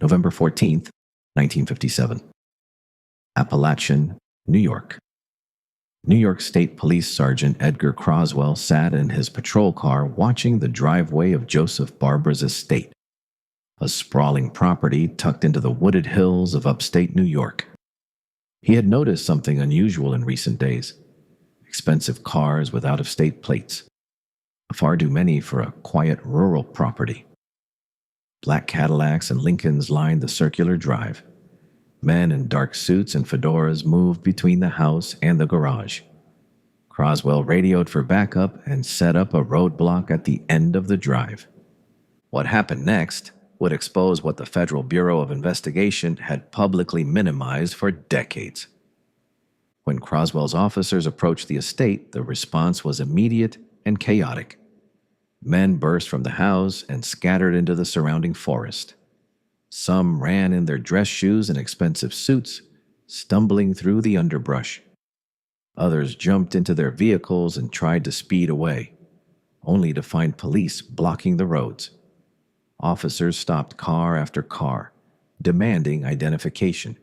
November 14th, 1957. Apalachin, New York. New York State Police Sergeant Edgar Croswell sat in his patrol car watching the driveway of Joseph Barbara's estate, a sprawling property tucked into the wooded hills of upstate New York. He had noticed something unusual in recent days: expensive cars with out-of-state plates, far too many for a quiet rural property. Black Cadillacs and Lincolns lined the circular drive. Men in dark suits and fedoras moved between the house and the garage. Croswell radioed for backup and set up a roadblock at the end of the drive. What happened next would expose what the Federal Bureau of Investigation had publicly minimized for decades. When Croswell's officers approached the estate, the response was immediate and chaotic. Men burst from the house and scattered into the surrounding forest. Some ran in their dress shoes and expensive suits, stumbling through the underbrush. Others jumped into their vehicles and tried to speed away, only to find police blocking the roads. Officers stopped car after car, demanding identification.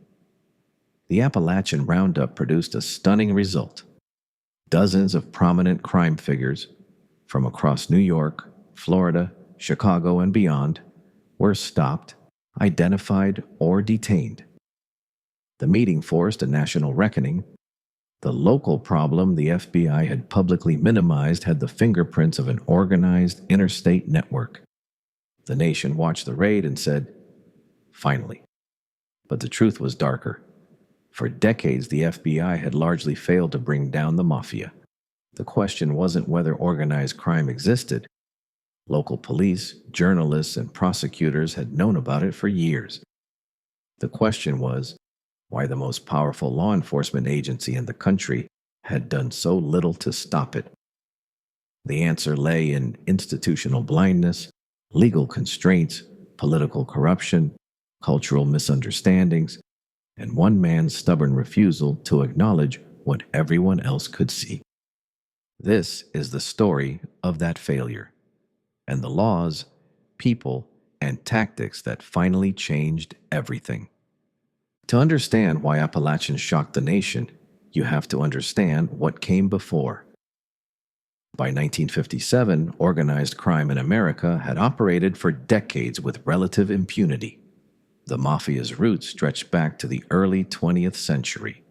The Apalachin roundup produced a stunning result. Dozens of prominent crime figures from across New York, Florida, Chicago, and beyond were stopped, identified, or detained. The meeting forced a national reckoning. The local problem the FBI had publicly minimized had the fingerprints of an organized interstate network. The nation watched the raid and said, "Finally." But the truth was darker. For decades, the FBI had largely failed to bring down the Mafia. The question wasn't whether organized crime existed. Local police, journalists, and prosecutors had known about it for years. The question was why the most powerful law enforcement agency in the country had done so little to stop it. The answer lay in institutional blindness, legal constraints, political corruption, cultural misunderstandings, and one man's stubborn refusal to acknowledge what everyone else could see. This is the story of that failure, and the laws, people, and tactics that finally changed everything. To understand why Apalachin shocked the nation, you have to understand what came before. By 1957, organized crime in America had operated for decades with relative impunity. The Mafia's roots stretched back to the early 20th century,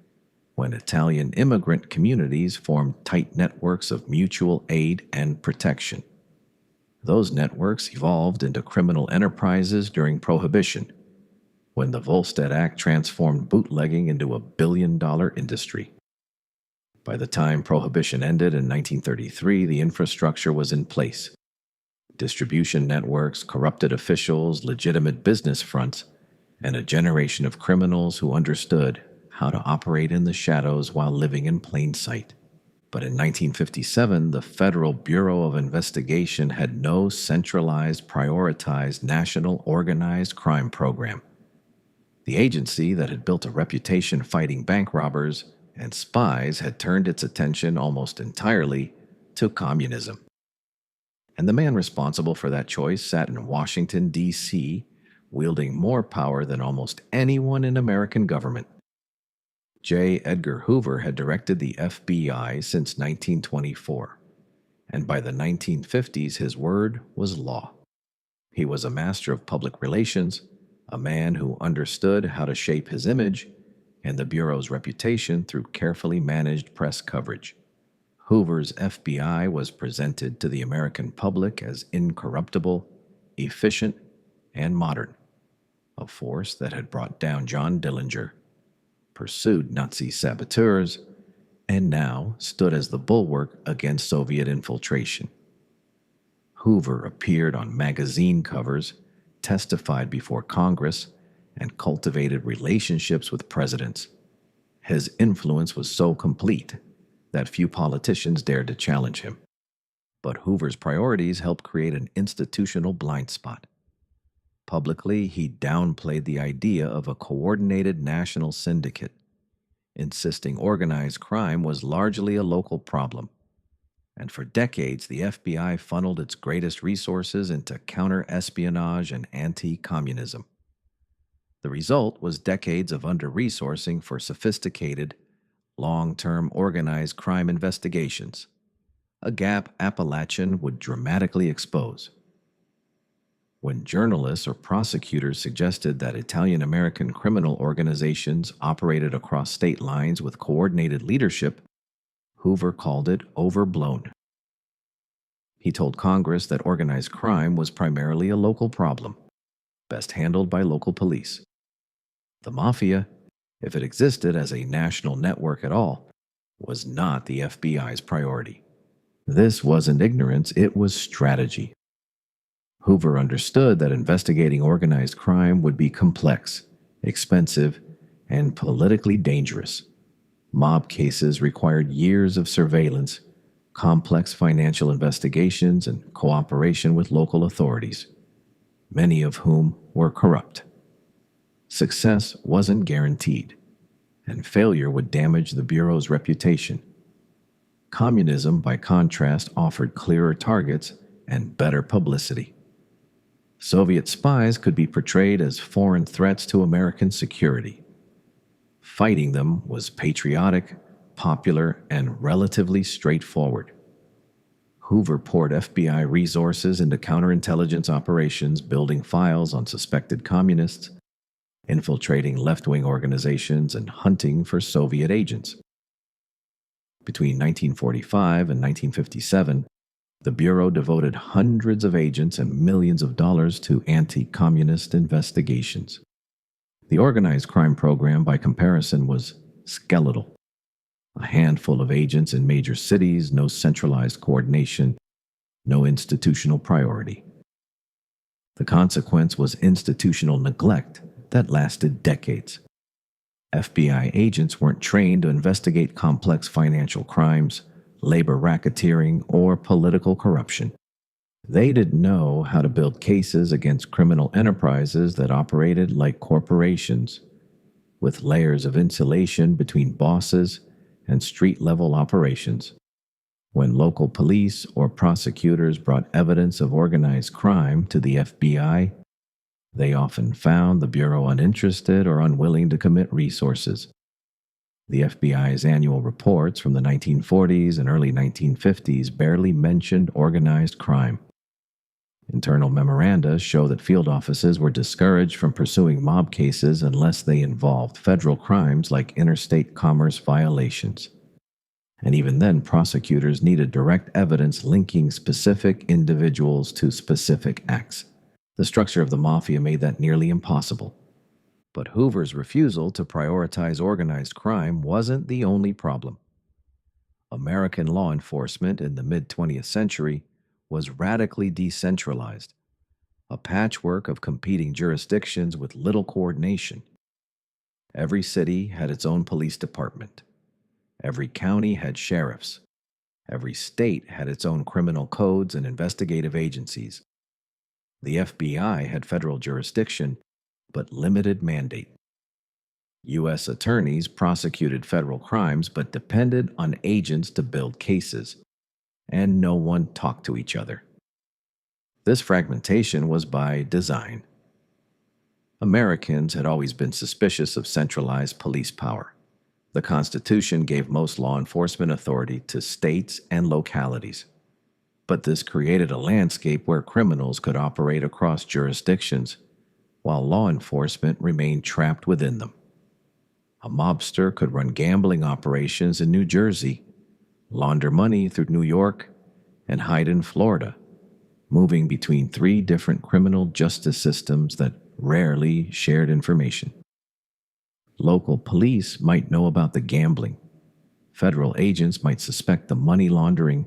when Italian immigrant communities formed tight networks of mutual aid and protection. Those networks evolved into criminal enterprises during Prohibition, when the Volstead Act transformed bootlegging into a billion-dollar industry. By the time Prohibition ended in 1933, the infrastructure was in place. Distribution networks, corrupted officials, legitimate business fronts, and a generation of criminals who understood how to operate in the shadows while living in plain sight. But in 1957, the Federal Bureau of Investigation had no centralized, prioritized national organized crime program. The agency that had built a reputation fighting bank robbers and spies had turned its attention almost entirely to communism. And the man responsible for that choice sat in Washington, D.C., wielding more power than almost anyone in American government. J. Edgar Hoover had directed the FBI since 1924, and by the 1950s his word was law. He was a master of public relations, a man who understood how to shape his image and the Bureau's reputation through carefully managed press coverage. Hoover's FBI was presented to the American public as incorruptible, efficient, and modern, a force that had brought down John Dillinger, pursued Nazi saboteurs, and now stood as the bulwark against Soviet infiltration. Hoover appeared on magazine covers, testified before Congress, and cultivated relationships with presidents. His influence was so complete that few politicians dared to challenge him. But Hoover's priorities helped create an institutional blind spot. Publicly, he downplayed the idea of a coordinated national syndicate, insisting organized crime was largely a local problem. And for decades, the FBI funneled its greatest resources into counter-espionage and anti-communism. The result was decades of under-resourcing for sophisticated, long-term organized crime investigations, a gap Apalachin would dramatically expose. When journalists or prosecutors suggested that Italian American criminal organizations operated across state lines with coordinated leadership, Hoover called it overblown. He told Congress that organized crime was primarily a local problem, best handled by local police. The Mafia, if it existed as a national network at all, was not the FBI's priority. This wasn't ignorance, it was strategy. Hoover understood that investigating organized crime would be complex, expensive, and politically dangerous. Mob cases required years of surveillance, complex financial investigations, and cooperation with local authorities, many of whom were corrupt. Success wasn't guaranteed, and failure would damage the Bureau's reputation. Communism, by contrast, offered clearer targets and better publicity. Soviet spies could be portrayed as foreign threats to American security. Fighting them was patriotic, popular, and relatively straightforward. Hoover poured FBI resources into counterintelligence operations, building files on suspected communists, infiltrating left-wing organizations, and hunting for Soviet agents. Between 1945 and 1957, the Bureau devoted hundreds of agents and millions of dollars to anti-communist investigations. The organized crime program, by comparison, was skeletal. A handful of agents in major cities, no centralized coordination, no institutional priority. The consequence was institutional neglect that lasted decades. FBI agents weren't trained to investigate complex financial crimes, labor racketeering, or political corruption. They didn't know how to build cases against criminal enterprises that operated like corporations, with layers of insulation between bosses and street-level operations. When local police or prosecutors brought evidence of organized crime to the FBI, they often found the Bureau uninterested or unwilling to commit resources. The FBI's annual reports from the 1940s and early 1950s barely mentioned organized crime. Internal memoranda show that field offices were discouraged from pursuing mob cases unless they involved federal crimes like interstate commerce violations. And even then, prosecutors needed direct evidence linking specific individuals to specific acts. The structure of the Mafia made that nearly impossible. But Hoover's refusal to prioritize organized crime wasn't the only problem. American law enforcement in the mid-20th century was radically decentralized, a patchwork of competing jurisdictions with little coordination. Every city had its own police department. Every county had sheriffs. Every state had its own criminal codes and investigative agencies. The FBI had federal jurisdiction, but limited mandate. U.S. attorneys prosecuted federal crimes but depended on agents to build cases, and no one talked to each other. This fragmentation was by design. Americans had always been suspicious of centralized police power. The Constitution gave most law enforcement authority to states and localities. But this created a landscape where criminals could operate across jurisdictions, while law enforcement remained trapped within them. A mobster could run gambling operations in New Jersey, launder money through New York, and hide in Florida, moving between three different criminal justice systems that rarely shared information. Local police might know about the gambling. Federal agents might suspect the money laundering,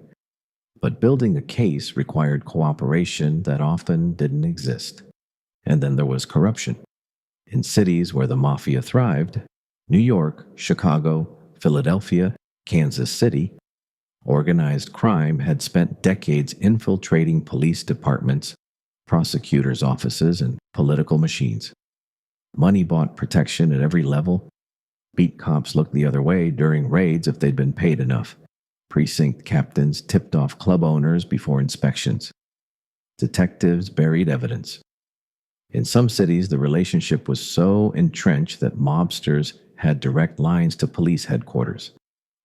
but building a case required cooperation that often didn't exist. And then there was corruption. In cities where the Mafia thrived, New York, Chicago, Philadelphia, Kansas City, organized crime had spent decades infiltrating police departments, prosecutors' offices, and political machines. Money bought protection at every level. Beat cops looked the other way during raids if they'd been paid enough. Precinct captains tipped off club owners before inspections. Detectives buried evidence. In some cities, the relationship was so entrenched that mobsters had direct lines to police headquarters.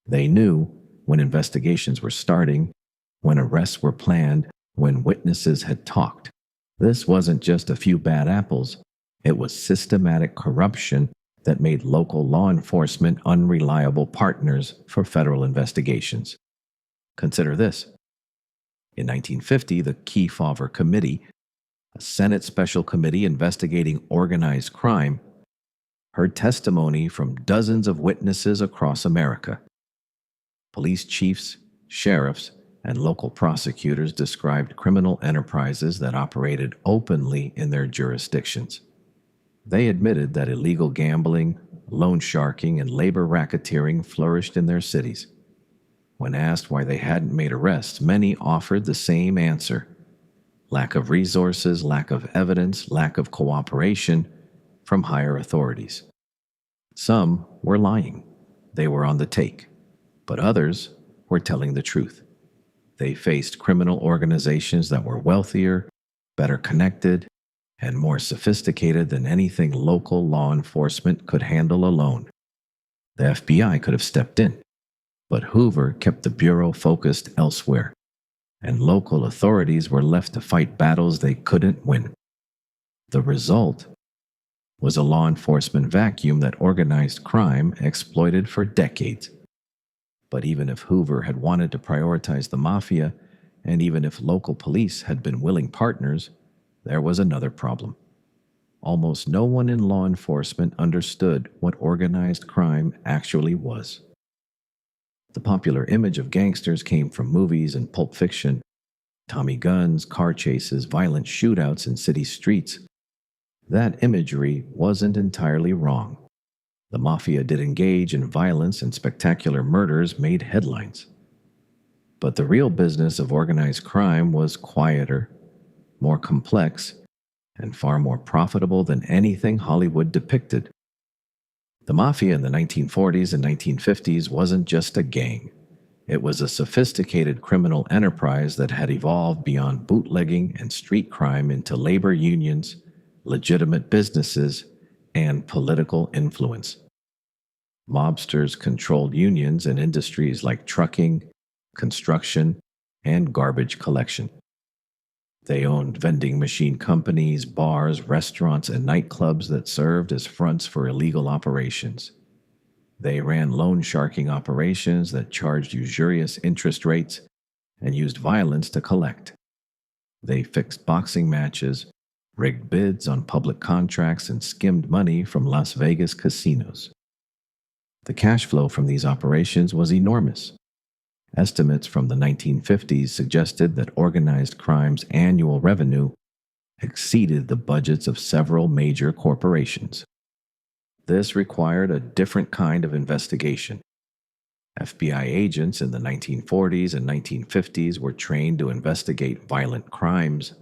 They knew when investigations were starting, when arrests were planned, when witnesses had talked. This wasn't just a few bad apples, it was systematic corruption that made local law enforcement unreliable partners for federal investigations. Consider this. In 1950, the Kefauver Committee, a Senate special committee investigating organized crime, heard testimony from dozens of witnesses across America. Police chiefs, sheriffs, and local prosecutors described criminal enterprises that operated openly in their jurisdictions. They admitted that illegal gambling, loan sharking, and labor racketeering flourished in their cities. When asked why they hadn't made arrests, many offered the same answer: lack of resources, lack of evidence, lack of cooperation from higher authorities. Some were lying. They were on the take. But others were telling the truth. They faced criminal organizations that were wealthier, better connected, and more sophisticated than anything local law enforcement could handle alone. The FBI could have stepped in, but Hoover kept the Bureau focused elsewhere, and local authorities were left to fight battles they couldn't win. The result was a law enforcement vacuum that organized crime exploited for decades. But even if Hoover had wanted to prioritize the mafia, and even if local police had been willing partners, there was another problem. Almost no one in law enforcement understood what organized crime actually was. The popular image of gangsters came from movies and Pulp Fiction: Tommy guns, car chases, violent shootouts in city streets. That imagery wasn't entirely wrong. The mafia did engage in violence, and spectacular murders made headlines. But the real business of organized crime was quieter, more complex, and far more profitable than anything Hollywood depicted. The mafia in the 1940s and 1950s wasn't just a gang. It was a sophisticated criminal enterprise that had evolved beyond bootlegging and street crime into labor unions, legitimate businesses, and political influence. Mobsters controlled unions in industries like trucking, construction, and garbage collection. They owned vending machine companies, bars, restaurants, and nightclubs that served as fronts for illegal operations. They ran loan sharking operations that charged usurious interest rates and used violence to collect. They fixed boxing matches, rigged bids on public contracts, and skimmed money from Las Vegas casinos. The cash flow from these operations was enormous. Estimates from the 1950s suggested that organized crime's annual revenue exceeded the budgets of several major corporations. This required a different kind of investigation. FBI agents in the 1940s and 1950s were trained to investigate violent crimes,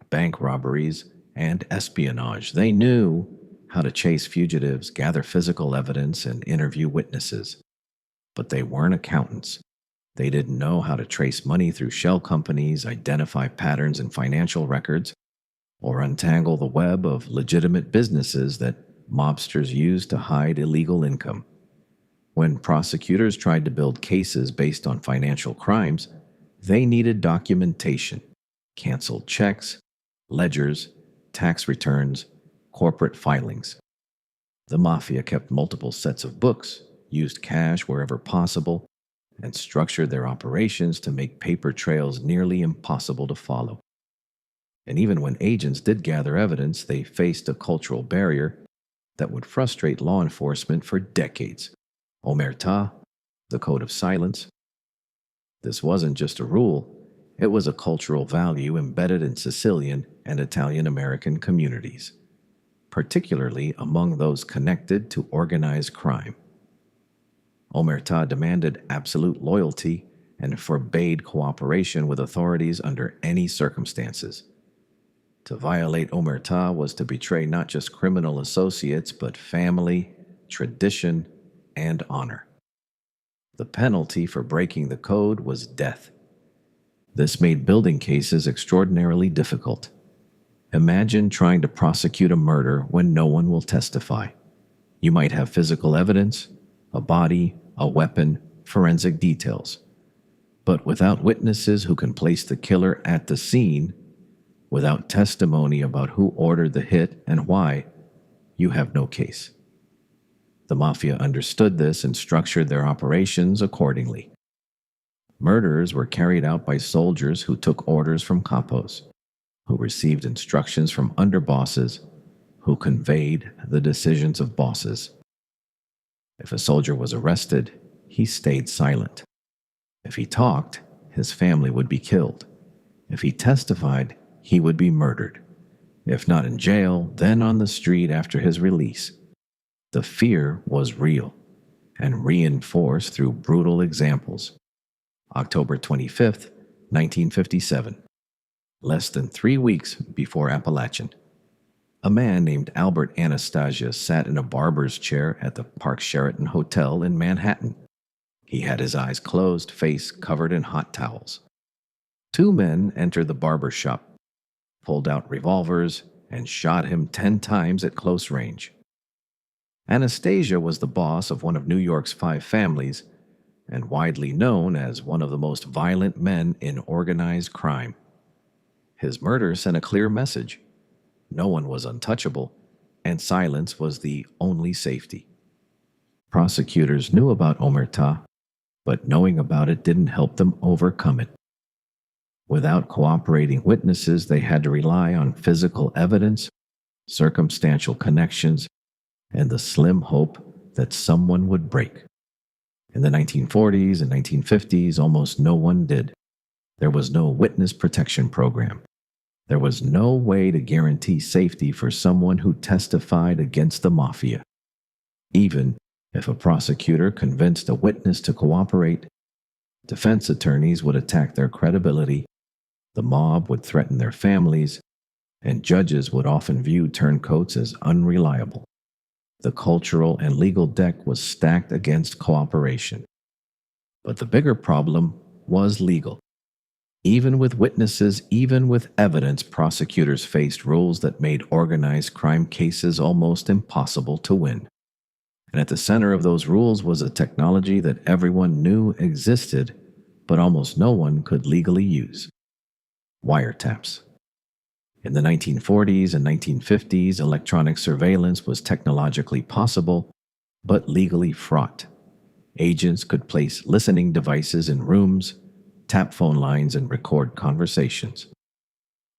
bank robberies, and espionage. They knew how to chase fugitives, gather physical evidence, and interview witnesses. But they weren't accountants. They didn't know how to trace money through shell companies, identify patterns in financial records, or untangle the web of legitimate businesses that mobsters used to hide illegal income. When prosecutors tried to build cases based on financial crimes, they needed documentation: canceled checks, ledgers, tax returns, corporate filings. The mafia kept multiple sets of books, used cash wherever possible, and structured their operations to make paper trails nearly impossible to follow. And even when agents did gather evidence, they faced a cultural barrier that would frustrate law enforcement for decades: omerta, the code of silence. This wasn't just a rule, it was a cultural value embedded in Sicilian and Italian-American communities, particularly among those connected to organized crime. Omerta demanded absolute loyalty and forbade cooperation with authorities under any circumstances. To violate omerta was to betray not just criminal associates, but family, tradition, and honor. The penalty for breaking the code was death. This made building cases extraordinarily difficult. Imagine trying to prosecute a murder when no one will testify. You might have physical evidence, a body, a weapon, forensic details. But without witnesses who can place the killer at the scene, without testimony about who ordered the hit and why, you have no case. The Mafia understood this and structured their operations accordingly. Murders were carried out by soldiers who took orders from capos, who received instructions from underbosses, who conveyed the decisions of bosses. If a soldier was arrested, he stayed silent. If he talked, his family would be killed. If he testified, he would be murdered. If not in jail, then on the street after his release. The fear was real and reinforced through brutal examples. October 25th, 1957. Less than 3 weeks before Apalachin. A man named Albert Anastasia sat in a barber's chair at the Park Sheraton Hotel in Manhattan. He had his eyes closed, face covered in hot towels. 2 men entered the barber shop, pulled out revolvers, and shot him 10 times at close range. Anastasia was the boss of one of New York's 5 families and widely known as one of the most violent men in organized crime. His murder sent a clear message. No one was untouchable, and silence was the only safety. Prosecutors knew about omerta, but knowing about it didn't help them overcome it. Without cooperating witnesses, they had to rely on physical evidence, circumstantial connections, and the slim hope that someone would break. In the 1940s and 1950s, almost no one did. There was no witness protection program. There was no way to guarantee safety for someone who testified against the Mafia. Even if a prosecutor convinced a witness to cooperate, defense attorneys would attack their credibility, the mob would threaten their families, and judges would often view turncoats as unreliable. The cultural and legal deck was stacked against cooperation. But the bigger problem was legal. Even with witnesses, even with evidence, prosecutors faced rules that made organized crime cases almost impossible to win. And at the center of those rules was a technology that everyone knew existed, but almost no one could legally use: wiretaps. In the 1940s and 1950s, electronic surveillance was technologically possible, but legally fraught. Agents could place listening devices in rooms, tap phone lines, and record conversations.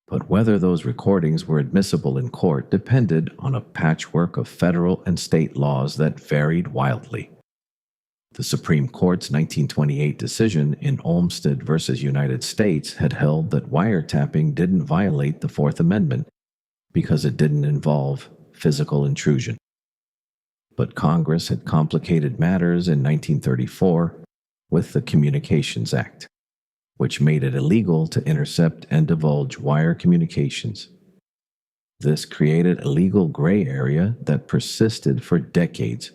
But whether those recordings were admissible in court depended on a patchwork of federal and state laws that varied wildly. The Supreme Court's 1928 decision in Olmstead v. United States had held that wiretapping didn't violate the Fourth Amendment because it didn't involve physical intrusion. But Congress had complicated matters in 1934 with the Communications Act, which made it illegal to intercept and divulge wire communications. This created a legal gray area that persisted for decades,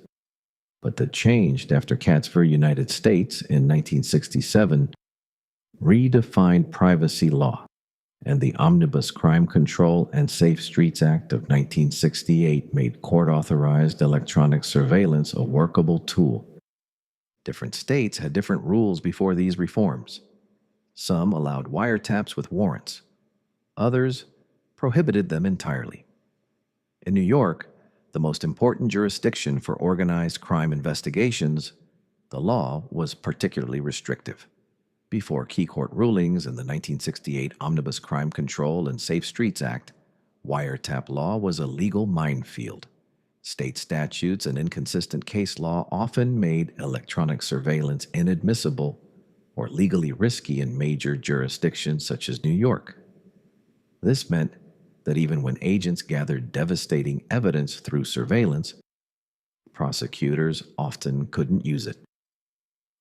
but that changed after Katz v. United States in 1967 redefined privacy law, and the Omnibus Crime Control and Safe Streets Act of 1968 made court-authorized electronic surveillance a workable tool. Different states had different rules before these reforms. Some allowed wiretaps with warrants. Others prohibited them entirely. In New York, the most important jurisdiction for organized crime investigations, the law was particularly restrictive. Before key court rulings in the 1968 Omnibus Crime Control and Safe Streets Act, wiretap law was a legal minefield. State statutes and inconsistent case law often made electronic surveillance inadmissible or legally risky in major jurisdictions such as New York. This meant that even when agents gathered devastating evidence through surveillance, prosecutors often couldn't use it.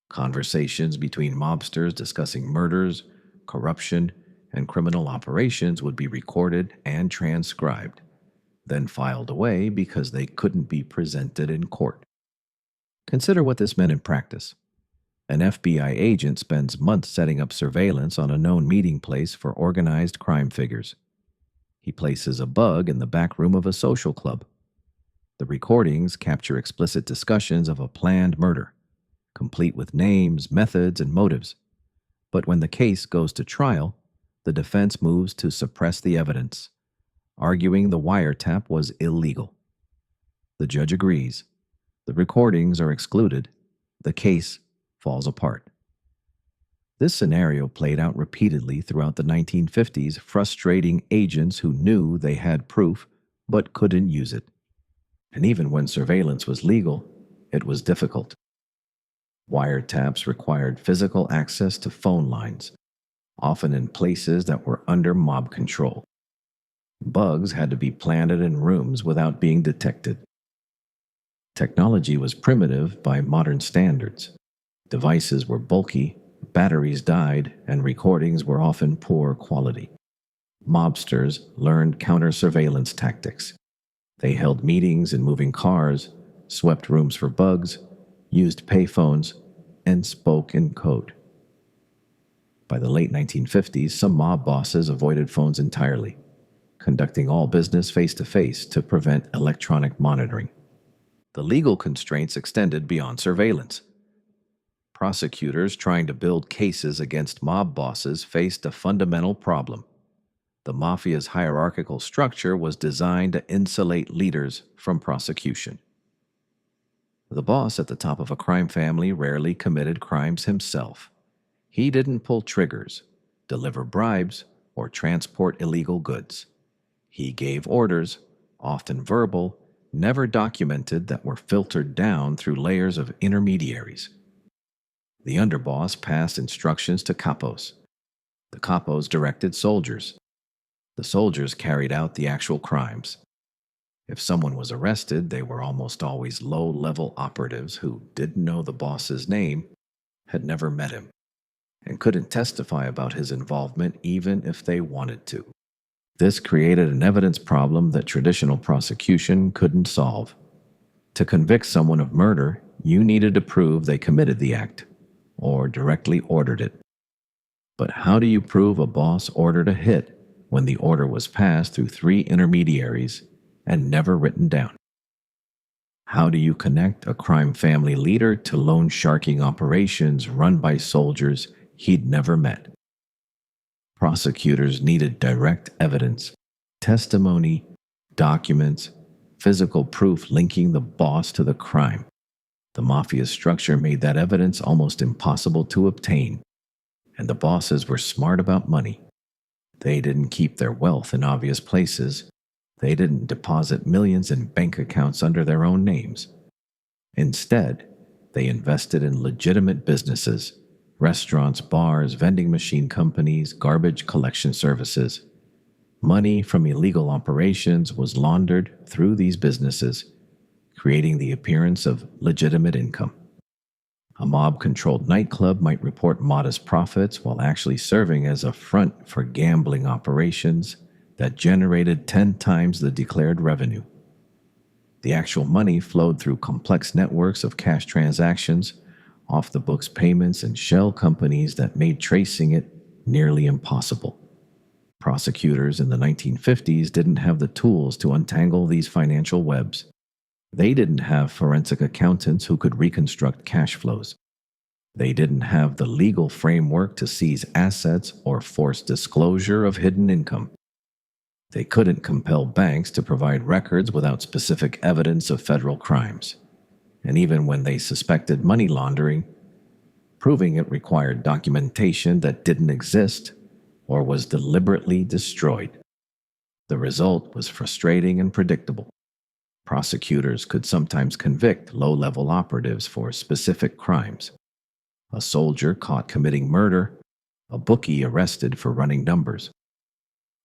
Conversations between mobsters discussing murders, corruption, and criminal operations would be recorded and transcribed, then filed away because they couldn't be presented in court. Consider what this meant in practice. An FBI agent spends months setting up surveillance on a known meeting place for organized crime figures. He places a bug in the back room of a social club. The recordings capture explicit discussions of a planned murder, complete with names, methods, and motives. But when the case goes to trial, the defense moves to suppress the evidence, arguing the wiretap was illegal. The judge agrees. The recordings are excluded. The case falls apart. This scenario played out repeatedly throughout the 1950s, frustrating agents who knew they had proof but couldn't use it. And even when surveillance was legal, it was difficult. Wiretaps required physical access to phone lines, often in places that were under mob control. Bugs had to be planted in rooms without being detected. Technology was primitive by modern standards. Devices were bulky, batteries died, and recordings were often poor quality. Mobsters learned counter-surveillance tactics. They held meetings in moving cars, swept rooms for bugs, used payphones, and spoke in code. By the late 1950s, some mob bosses avoided phones entirely, conducting all business face-to-face to prevent electronic monitoring. The legal constraints extended beyond surveillance. Prosecutors trying to build cases against mob bosses faced a fundamental problem. The mafia's hierarchical structure was designed to insulate leaders from prosecution. The boss at the top of a crime family rarely committed crimes himself. He didn't pull triggers, deliver bribes, or transport illegal goods. He gave orders, often verbal, never documented, that were filtered down through layers of intermediaries. The underboss passed instructions to capos. The capos directed soldiers. The soldiers carried out the actual crimes. If someone was arrested, they were almost always low-level operatives who didn't know the boss's name, had never met him, and couldn't testify about his involvement even if they wanted to. This created an evidence problem that traditional prosecution couldn't solve. To convict someone of murder, you needed to prove they committed the act, or directly ordered it. But how do you prove a boss ordered a hit when the order was passed through 3 intermediaries and never written down? How do you connect a crime family leader to loan sharking operations run by soldiers he'd never met? Prosecutors needed direct evidence, testimony, documents, physical proof linking the boss to the crime. The mafia's structure made that evidence almost impossible to obtain, and the bosses were smart about money. They didn't keep their wealth in obvious places. They didn't deposit millions in bank accounts under their own names. Instead, they invested in legitimate businesses: restaurants, bars, vending machine companies, garbage collection services. Money from illegal operations was laundered through these businesses, creating the appearance of legitimate income. A mob-controlled nightclub might report modest profits while actually serving as a front for gambling operations that generated 10 times the declared revenue. The actual money flowed through complex networks of cash transactions, off-the-books payments, and shell companies that made tracing it nearly impossible. Prosecutors in the 1950s didn't have the tools to untangle these financial webs. They didn't have forensic accountants who could reconstruct cash flows. They didn't have the legal framework to seize assets or force disclosure of hidden income. They couldn't compel banks to provide records without specific evidence of federal crimes. And even when they suspected money laundering, proving it required documentation that didn't exist or was deliberately destroyed. The result was frustrating and predictable. Prosecutors could sometimes convict low-level operatives for specific crimes. A soldier caught committing murder, a bookie arrested for running numbers.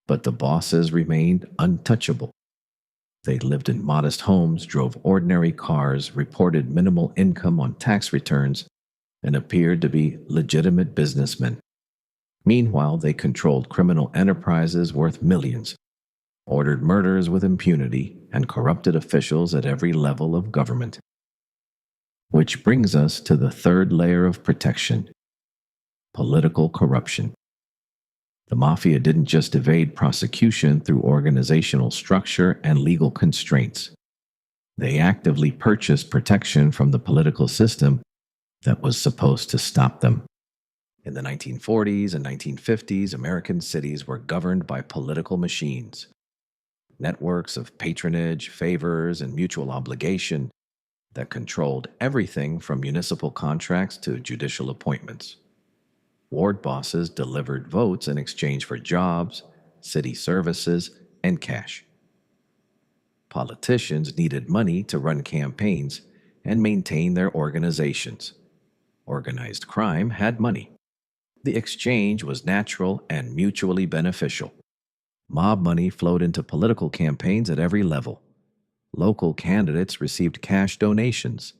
But the bosses remained untouchable. They lived in modest homes, drove ordinary cars, reported minimal income on tax returns, and appeared to be legitimate businessmen. Meanwhile, they controlled criminal enterprises worth millions, ordered murders with impunity, and corrupted officials at every level of government. Which brings us to the third layer of protection: political corruption. The Mafia didn't just evade prosecution through organizational structure and legal constraints. They actively purchased protection from the political system that was supposed to stop them. In the 1940s and 1950s, American cities were governed by political machines, networks of patronage, favors, and mutual obligation that controlled everything from municipal contracts to judicial appointments. Ward bosses delivered votes in exchange for jobs, city services, and cash. Politicians needed money to run campaigns and maintain their organizations. Organized crime had money. The exchange was natural and mutually beneficial. Mob money flowed into political campaigns at every level. Local candidates received cash donations.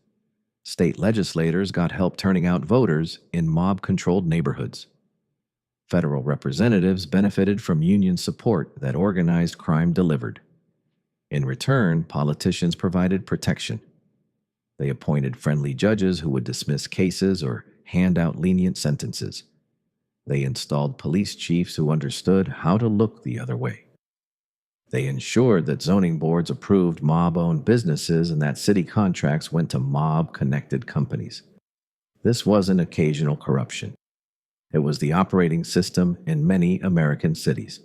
State legislators got help turning out voters in mob-controlled neighborhoods. Federal representatives benefited from union support that organized crime delivered. In return, politicians provided protection. They appointed friendly judges who would dismiss cases or hand out lenient sentences. They installed police chiefs who understood how to look the other way. They ensured that zoning boards approved mob-owned businesses and that city contracts went to mob-connected companies. This wasn't occasional corruption. It was the operating system in many American cities.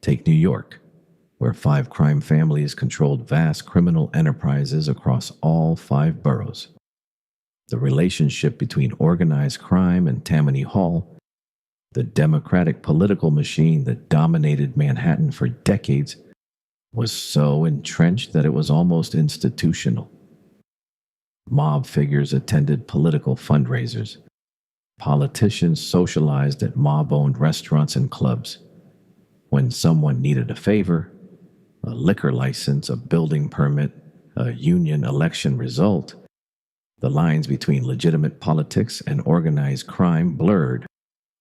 Take New York, where 5 crime families controlled vast criminal enterprises across all 5 boroughs. The relationship between organized crime and Tammany Hall, the democratic political machine that dominated Manhattan for decades, was so entrenched that it was almost institutional. Mob figures attended political fundraisers. Politicians socialized at mob-owned restaurants and clubs. When someone needed a favor, a liquor license, a building permit, a union election result, the lines between legitimate politics and organized crime blurred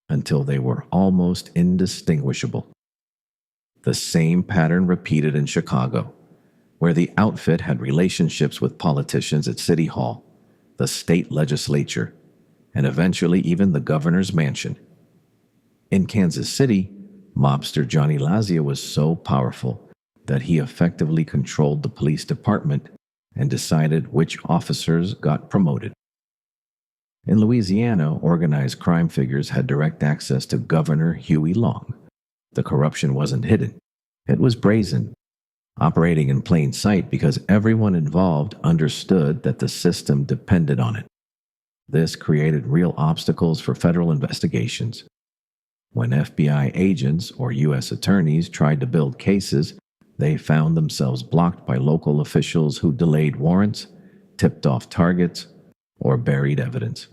until they were almost indistinguishable. The same pattern repeated in Chicago, where the outfit had relationships with politicians at City Hall, the state legislature, and eventually even the governor's mansion. In Kansas City, mobster Johnny Lazia was so powerful that he effectively controlled the police department and decided which officers got promoted. In Louisiana, organized crime figures had direct access to Governor Huey Long. The corruption wasn't hidden. It was brazen, operating in plain sight because everyone involved understood that the system depended on it. This created real obstacles for federal investigations. When FBI agents or U.S. attorneys tried to build cases, they found themselves blocked by local officials who delayed warrants, tipped off targets, or buried evidence.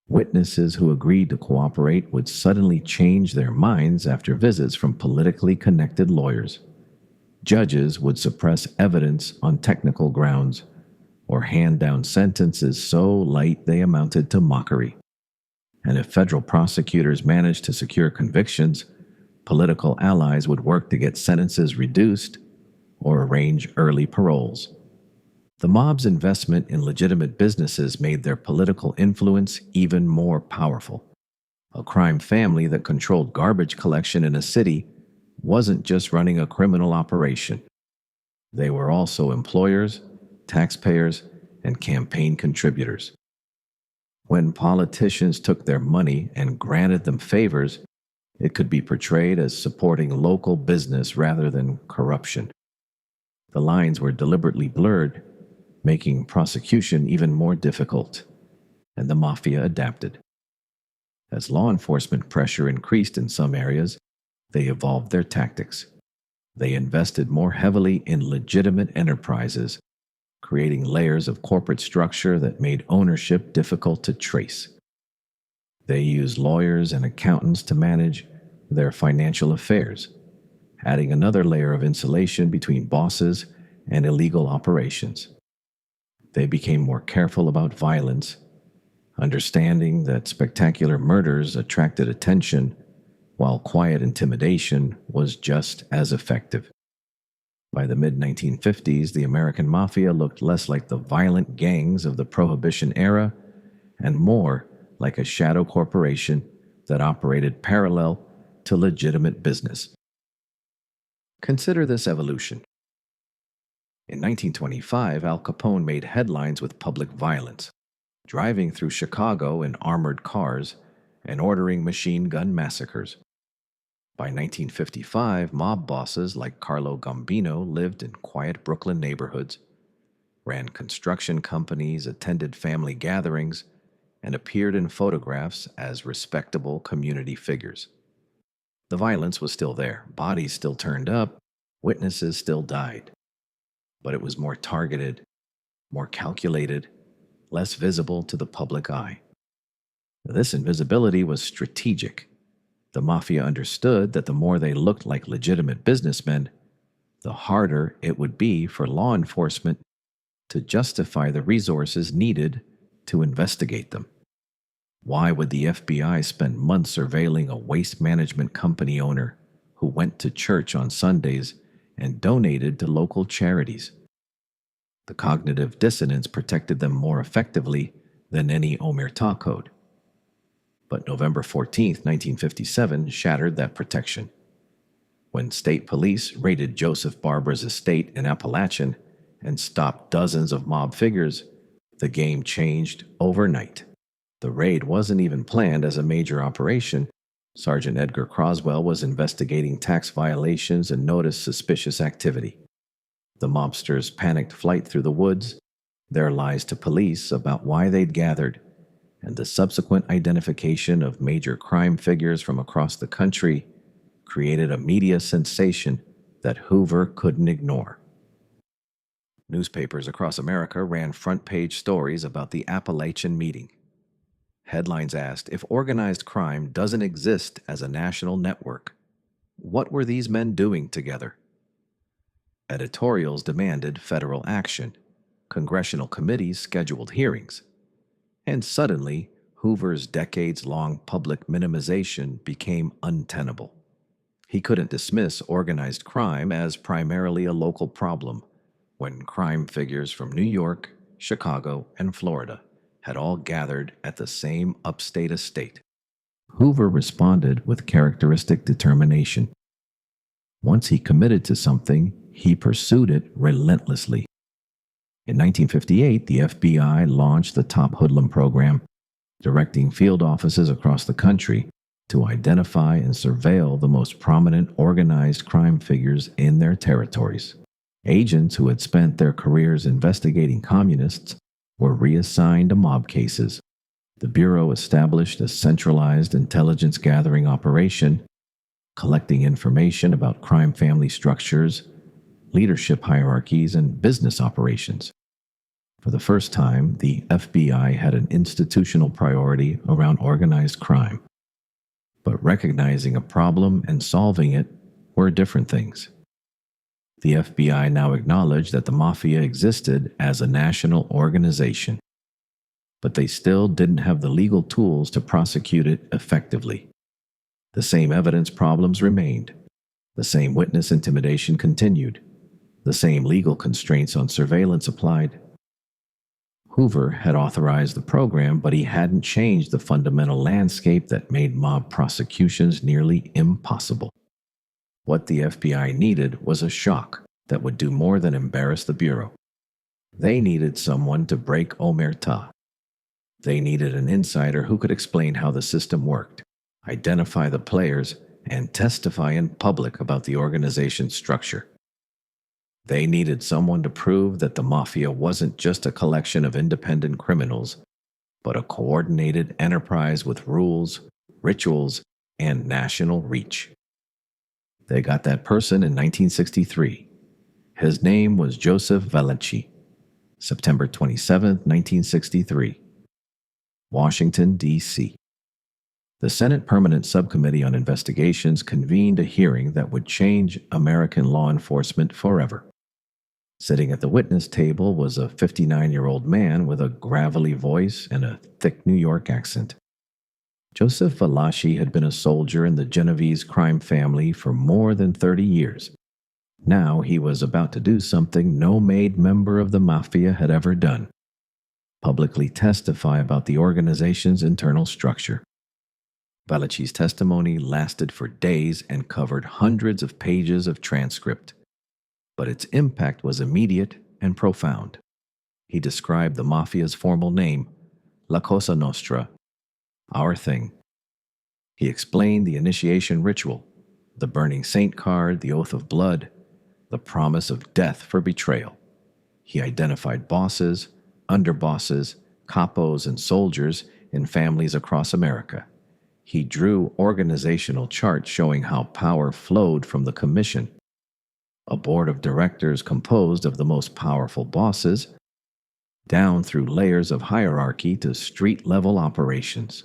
Witnesses who agreed to cooperate would suddenly change their minds after visits from politically connected lawyers. Judges would suppress evidence on technical grounds or hand down sentences so light they amounted to mockery. And if federal prosecutors managed to secure convictions, political allies would work to get sentences reduced or arrange early paroles. The mob's investment in legitimate businesses made their political influence even more powerful. A crime family that controlled garbage collection in a city wasn't just running a criminal operation. They were also employers, taxpayers, and campaign contributors. When politicians took their money and granted them favors, it could be portrayed as supporting local business rather than corruption. The lines were deliberately blurred, making prosecution even more difficult, and the Mafia adapted. As law enforcement pressure increased in some areas, they evolved their tactics. They invested more heavily in legitimate enterprises, creating layers of corporate structure that made ownership difficult to trace. They used lawyers and accountants to manage their financial affairs, adding another layer of insulation between bosses and illegal operations. They became more careful about violence, understanding that spectacular murders attracted attention, while quiet intimidation was just as effective. By the mid-1950s, the American Mafia looked less like the violent gangs of the Prohibition era and more like a shadow corporation that operated parallel to legitimate business. Consider this evolution. In 1925, Al Capone made headlines with public violence, driving through Chicago in armored cars and ordering machine gun massacres. By 1955, mob bosses like Carlo Gambino lived in quiet Brooklyn neighborhoods, ran construction companies, attended family gatherings, and appeared in photographs as respectable community figures. The violence was still there, bodies still turned up, witnesses still died. But it was more targeted, more calculated, less visible to the public eye. This invisibility was strategic. The Mafia understood that the more they looked like legitimate businessmen, the harder it would be for law enforcement to justify the resources needed to investigate them. Why would the FBI spend months surveilling a waste management company owner who went to church on Sundays and donated to local charities? The cognitive dissonance protected them more effectively than any omerta code. But November 14, 1957, shattered that protection. When state police raided Joseph Barbara's estate in Apalachin and stopped dozens of mob figures, the game changed overnight. The raid wasn't even planned as a major operation. Sergeant Edgar Croswell was investigating tax violations and noticed suspicious activity. The mobsters' panicked flight through the woods, their lies to police about why they'd gathered, and the subsequent identification of major crime figures from across the country created a media sensation that Hoover couldn't ignore. Newspapers across America ran front-page stories about the Apalachin meeting. Headlines asked, if organized crime doesn't exist as a national network, what were these men doing together? Editorials demanded federal action. Congressional committees scheduled hearings. And suddenly, Hoover's decades-long public minimization became untenable. He couldn't dismiss organized crime as primarily a local problem when crime figures from New York, Chicago, and Florida had all gathered at the same upstate estate. Hoover responded with characteristic determination. Once he committed to something, he pursued it relentlessly. In 1958, the FBI launched the Top Hoodlum program, directing field offices across the country to identify and surveil the most prominent organized crime figures in their territories. Agents who had spent their careers investigating communists were reassigned to mob cases. The Bureau established a centralized intelligence gathering operation, collecting information about crime family structures, leadership hierarchies, and business operations. For the first time, the FBI had an institutional priority around organized crime. But recognizing a problem and solving it were different things. The FBI now acknowledged that the Mafia existed as a national organization, but they still didn't have the legal tools to prosecute it effectively. The same evidence problems remained. The same witness intimidation continued. The same legal constraints on surveillance applied. Hoover had authorized the program, but he hadn't changed the fundamental landscape that made mob prosecutions nearly impossible. What the FBI needed was a shock that would do more than embarrass the Bureau. They needed someone to break omerta. They needed an insider who could explain how the system worked, identify the players, and testify in public about the organization's structure. They needed someone to prove that the Mafia wasn't just a collection of independent criminals, but a coordinated enterprise with rules, rituals, and national reach. They got that person in 1963. His name was Joseph Valachi. September 27, 1963. Washington, D.C. The Senate Permanent Subcommittee on Investigations convened a hearing that would change American law enforcement forever. Sitting at the witness table was a 59-year-old man with a gravelly voice and a thick New York accent. Joseph Valachi had been a soldier in the Genovese crime family for more than 30 years. Now he was about to do something no made member of the Mafia had ever done: publicly testify about the organization's internal structure. Valachi's testimony lasted for days and covered hundreds of pages of transcript, but its impact was immediate and profound. He described the Mafia's formal name, La Cosa Nostra, our thing. He explained the initiation ritual, the burning saint card, the oath of blood, the promise of death for betrayal. He identified bosses, underbosses, capos, and soldiers in families across America. He drew organizational charts showing how power flowed from the commission, a board of directors composed of the most powerful bosses, down through layers of hierarchy to street-level operations.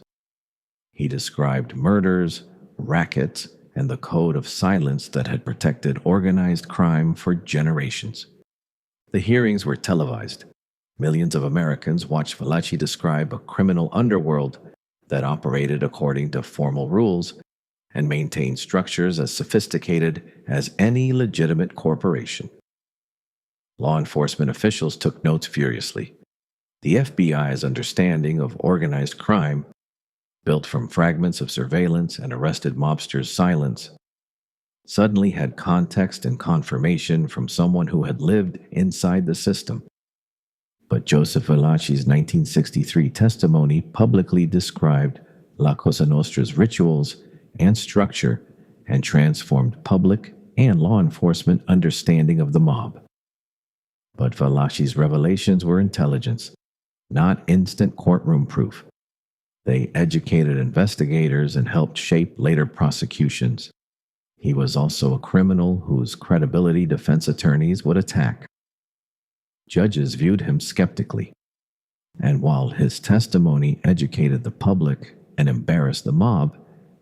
He described murders, rackets, and the code of silence that had protected organized crime for generations. The hearings were televised. Millions of Americans watched Valachi describe a criminal underworld that operated according to formal rules and maintained structures as sophisticated as any legitimate corporation. Law enforcement officials took notes furiously. The FBI's understanding of organized crime, built from fragments of surveillance and arrested mobsters' silence, suddenly had context and confirmation from someone who had lived inside the system. But Joseph Valachi's 1963 testimony publicly described La Cosa Nostra's rituals and structure and transformed public and law enforcement understanding of the mob. But Valachi's revelations were intelligence, not instant courtroom proof. They educated investigators and helped shape later prosecutions. He was also a criminal whose credibility defense attorneys would attack. Judges viewed him skeptically. And while his testimony educated the public and embarrassed the mob,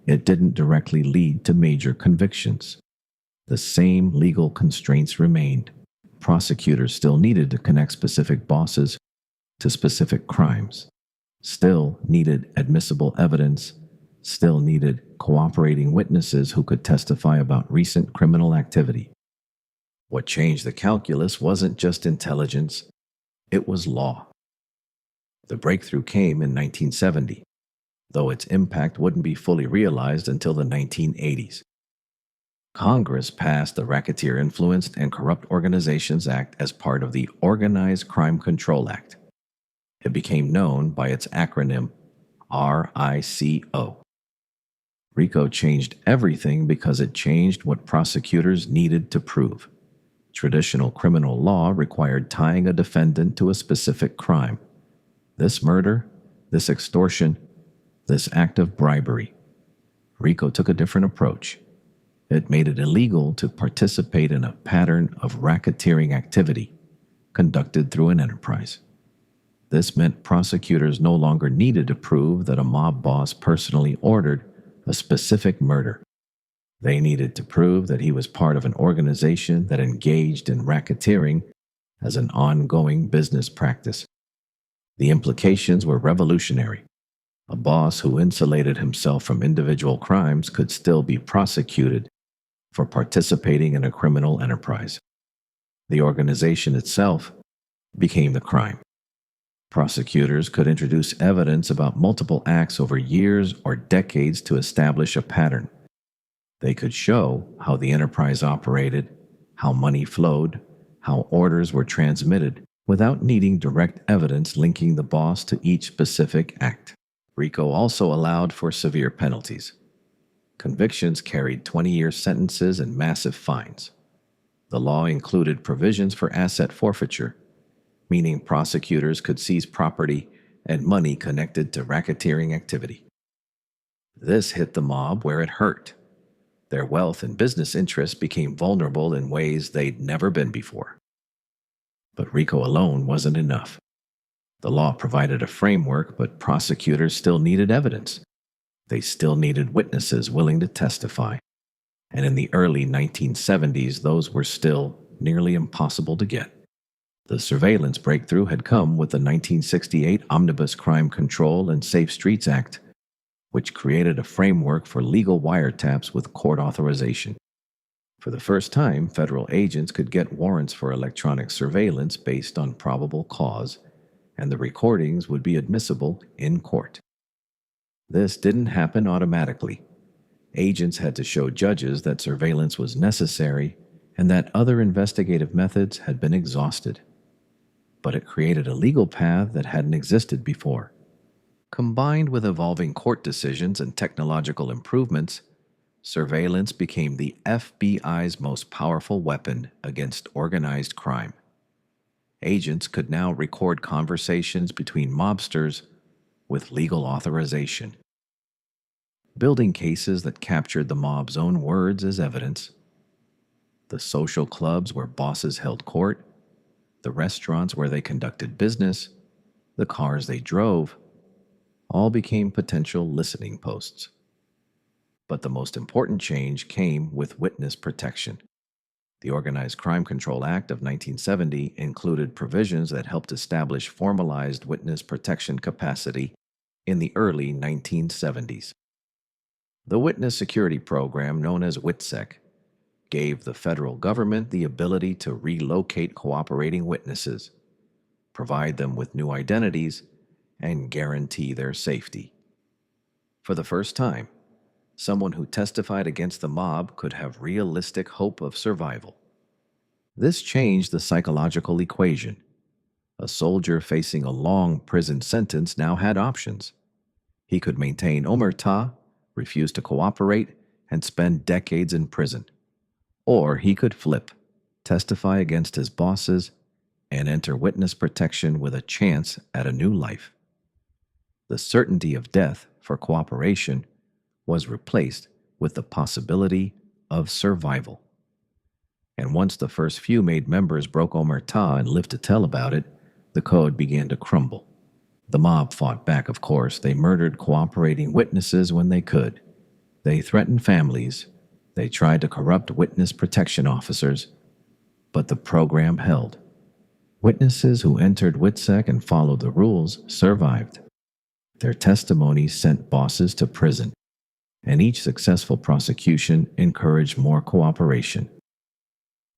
it didn't directly lead to major convictions. The same legal constraints remained. Prosecutors still needed to connect specific bosses to specific crimes, still needed admissible evidence, still needed cooperating witnesses who could testify about recent criminal activity. What changed the calculus wasn't just intelligence, it was law. The breakthrough came in 1970, though its impact wouldn't be fully realized until the 1980s. Congress passed the Racketeer Influenced and Corrupt Organizations Act as part of the Organized Crime Control Act. It became known by its acronym RICO. RICO changed everything because it changed what prosecutors needed to prove. Traditional criminal law required tying a defendant to a specific crime. This murder, this extortion, this act of bribery. RICO took a different approach. It made it illegal to participate in a pattern of racketeering activity conducted through an enterprise. This meant prosecutors no longer needed to prove that a mob boss personally ordered a specific murder. They needed to prove that he was part of an organization that engaged in racketeering as an ongoing business practice. The implications were revolutionary. A boss who insulated himself from individual crimes could still be prosecuted for participating in a criminal enterprise. The organization itself became the crime. Prosecutors could introduce evidence about multiple acts over years or decades to establish a pattern. They could show how the enterprise operated, how money flowed, how orders were transmitted, without needing direct evidence linking the boss to each specific act. RICO also allowed for severe penalties. Convictions carried 20-year sentences and massive fines. The law included provisions for asset forfeiture, meaning prosecutors could seize property and money connected to racketeering activity. This hit the mob where it hurt. Their wealth and business interests became vulnerable in ways they'd never been before. But RICO alone wasn't enough. The law provided a framework, but prosecutors still needed evidence. They still needed witnesses willing to testify. And in the early 1970s, those were still nearly impossible to get. The surveillance breakthrough had come with the 1968 Omnibus Crime Control and Safe Streets Act, which created a framework for legal wiretaps with court authorization. For the first time, federal agents could get warrants for electronic surveillance based on probable cause, and the recordings would be admissible in court. This didn't happen automatically. Agents had to show judges that surveillance was necessary and that other investigative methods had been exhausted. But it created a legal path that hadn't existed before. Combined with evolving court decisions and technological improvements, surveillance became the FBI's most powerful weapon against organized crime. Agents could now record conversations between mobsters with legal authorization, building cases that captured the mob's own words as evidence. The social clubs where bosses held court, the restaurants where they conducted business, the cars they drove, all became potential listening posts. But the most important change came with witness protection. The Organized Crime Control Act of 1970 included provisions that helped establish formalized witness protection capacity in the early 1970s. The Witness Security Program, known as WITSEC, gave the federal government the ability to relocate cooperating witnesses, provide them with new identities, and guarantee their safety. For the first time, someone who testified against the mob could have realistic hope of survival. This changed the psychological equation. A soldier facing a long prison sentence now had options. He could maintain omerta, refuse to cooperate, and spend decades in prison. Or he could flip, testify against his bosses, and enter witness protection with a chance at a new life. The certainty of death for cooperation was replaced with the possibility of survival. And once the first few made members broke omerta and lived to tell about it, the code began to crumble. The mob fought back, of course. They murdered cooperating witnesses when they could. They threatened families. They tried to corrupt witness protection officers. But the program held. Witnesses who entered WITSEC and followed the rules survived. Their testimonies sent bosses to prison, and each successful prosecution encouraged more cooperation.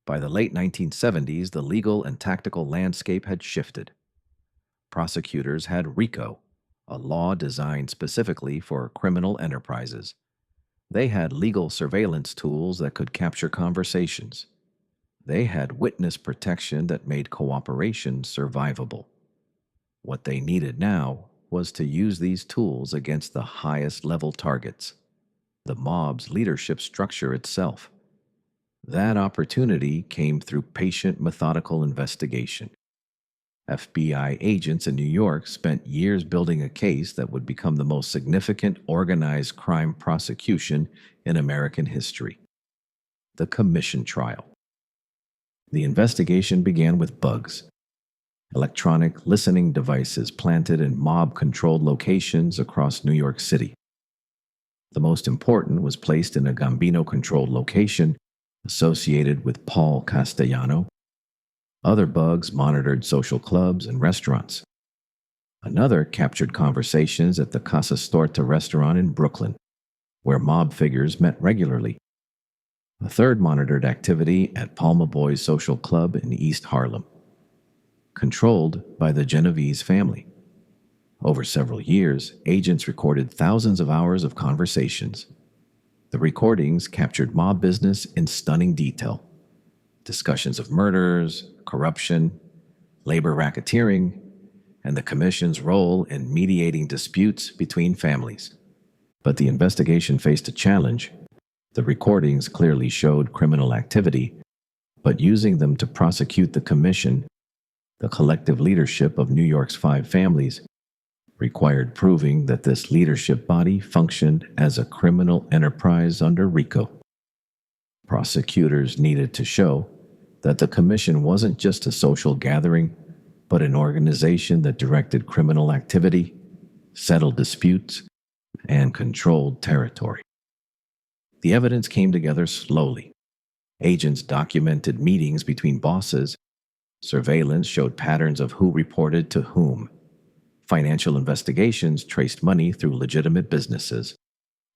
By the late 1970s, the legal and tactical landscape had shifted. Prosecutors had RICO, a law designed specifically for criminal enterprises. They had legal surveillance tools that could capture conversations. They had witness protection that made cooperation survivable. What they needed now was to use these tools against the highest level targets, the mob's leadership structure itself. That opportunity came through patient, methodical investigation. FBI agents in New York spent years building a case that would become the most significant organized crime prosecution in American history: the Commission Trial. The investigation began with bugs, electronic listening devices planted in mob-controlled locations across New York City. The most important was placed in a Gambino-controlled location associated with Paul Castellano. Other bugs monitored social clubs and restaurants. Another captured conversations at the Casa Storta restaurant in Brooklyn, where mob figures met regularly. A third monitored activity at Palma Boys Social Club in East Harlem, controlled by the Genovese family. Over several years, agents recorded thousands of hours of conversations. The recordings captured mob business in stunning detail: discussions of murders, corruption, labor racketeering, and the Commission's role in mediating disputes between families. But the investigation faced a challenge. The recordings clearly showed criminal activity, but using them to prosecute the Commission, the collective leadership of New York's 5 families, required proving that this leadership body functioned as a criminal enterprise under RICO. Prosecutors needed to show that the Commission wasn't just a social gathering, but an organization that directed criminal activity, settled disputes, and controlled territory. The evidence came together slowly. Agents documented meetings between bosses. Surveillance showed patterns of who reported to whom. Financial investigations traced money through legitimate businesses.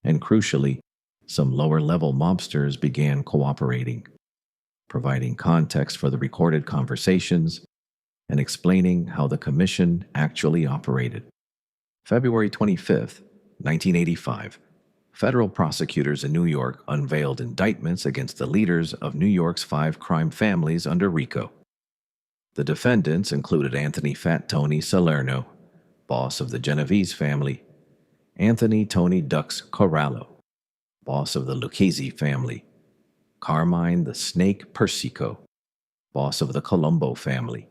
And crucially, some lower-level mobsters began cooperating, providing context for the recorded conversations and explaining how the Commission actually operated. February 25, 1985. Federal prosecutors in New York unveiled indictments against the leaders of New York's 5 crime families under RICO. The defendants included Anthony Fat Tony Salerno, boss of the Genovese family, Anthony Tony Dux Corallo, boss of the Lucchese family, Carmine the Snake Persico, boss of the Colombo family,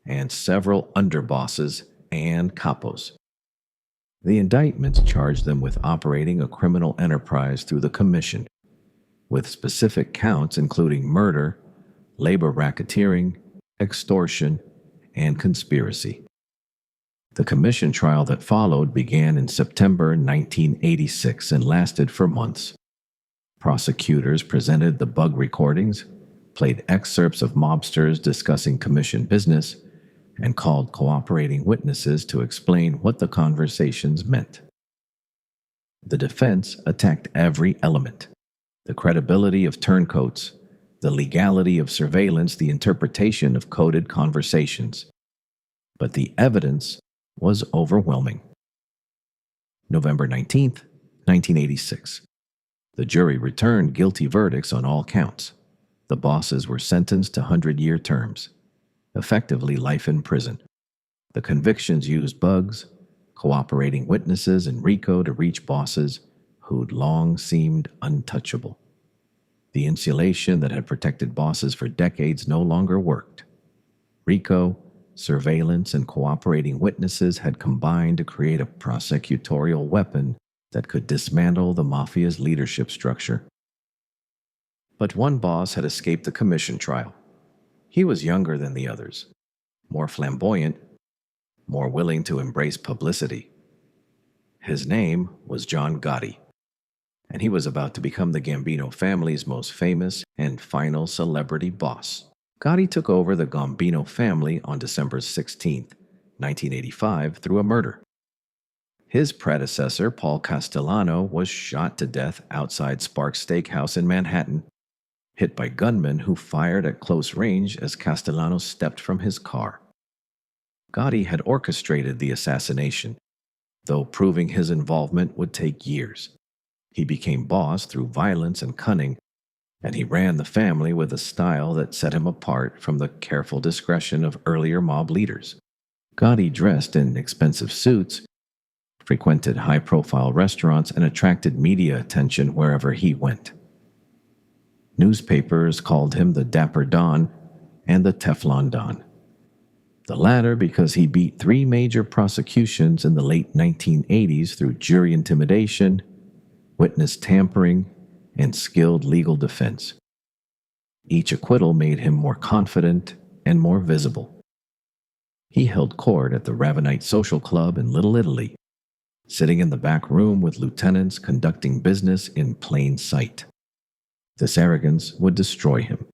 and several underbosses and capos. The indictments charged them with operating a criminal enterprise through the commission, with specific counts including murder, labor racketeering, extortion, and conspiracy. The commission trial that followed began in September 1986 and lasted for months. Prosecutors presented the bug recordings, played excerpts of mobsters discussing commission business, and called cooperating witnesses to explain what the conversations meant. The defense attacked every element: the credibility of turncoats, the legality of surveillance, the interpretation of coded conversations. But the evidence was overwhelming. November 19, 1986. The jury returned guilty verdicts on all counts. The bosses were sentenced to 100-year terms, effectively life in prison. The convictions used bugs, cooperating witnesses, and RICO to reach bosses who'd long seemed untouchable. The insulation that had protected bosses for decades no longer worked. RICO, surveillance, and cooperating witnesses had combined to create a prosecutorial weapon that could dismantle the mafia's leadership structure. But one boss had escaped the commission trial. He was younger than the others, more flamboyant, more willing to embrace publicity. His name was John Gotti, and he was about to become the Gambino family's most famous and final celebrity boss. Gotti took over the Gambino family on December 16, 1985, through a murder. His predecessor, Paul Castellano, was shot to death outside Sparks Steakhouse in Manhattan, hit by gunmen who fired at close range as Castellano stepped from his car. Gotti had orchestrated the assassination, though proving his involvement would take years. He became boss through violence and cunning, and he ran the family with a style that set him apart from the careful discretion of earlier mob leaders. Gotti dressed in expensive suits, frequented high-profile restaurants, and attracted media attention wherever he went. Newspapers called him the Dapper Don and the Teflon Don. The latter because he beat 3 major prosecutions in the late 1980s through jury intimidation, witness tampering, and skilled legal defense. Each acquittal made him more confident and more visible. He held court at the Ravenite Social Club in Little Italy, sitting in the back room with lieutenants conducting business in plain sight. This arrogance would destroy him.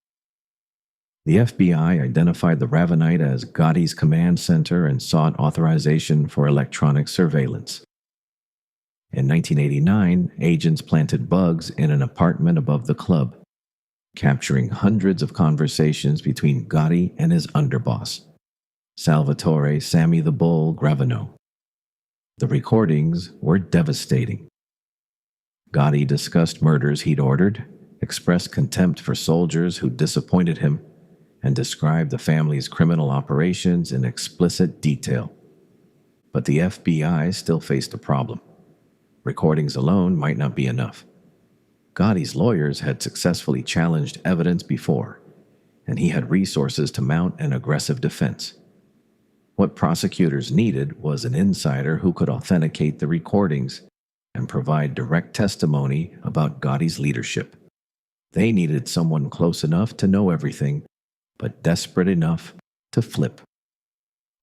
The FBI identified the Ravenite as Gotti's command center and sought authorization for electronic surveillance. In 1989, agents planted bugs in an apartment above the club, capturing hundreds of conversations between Gotti and his underboss, Salvatore Sammy the Bull Gravano. The recordings were devastating. Gotti discussed murders he'd ordered, expressed contempt for soldiers who disappointed him, and described the family's criminal operations in explicit detail. But the FBI still faced a problem. Recordings alone might not be enough. Gotti's lawyers had successfully challenged evidence before, and he had resources to mount an aggressive defense. What prosecutors needed was an insider who could authenticate the recordings and provide direct testimony about Gotti's leadership. They needed someone close enough to know everything, but desperate enough to flip.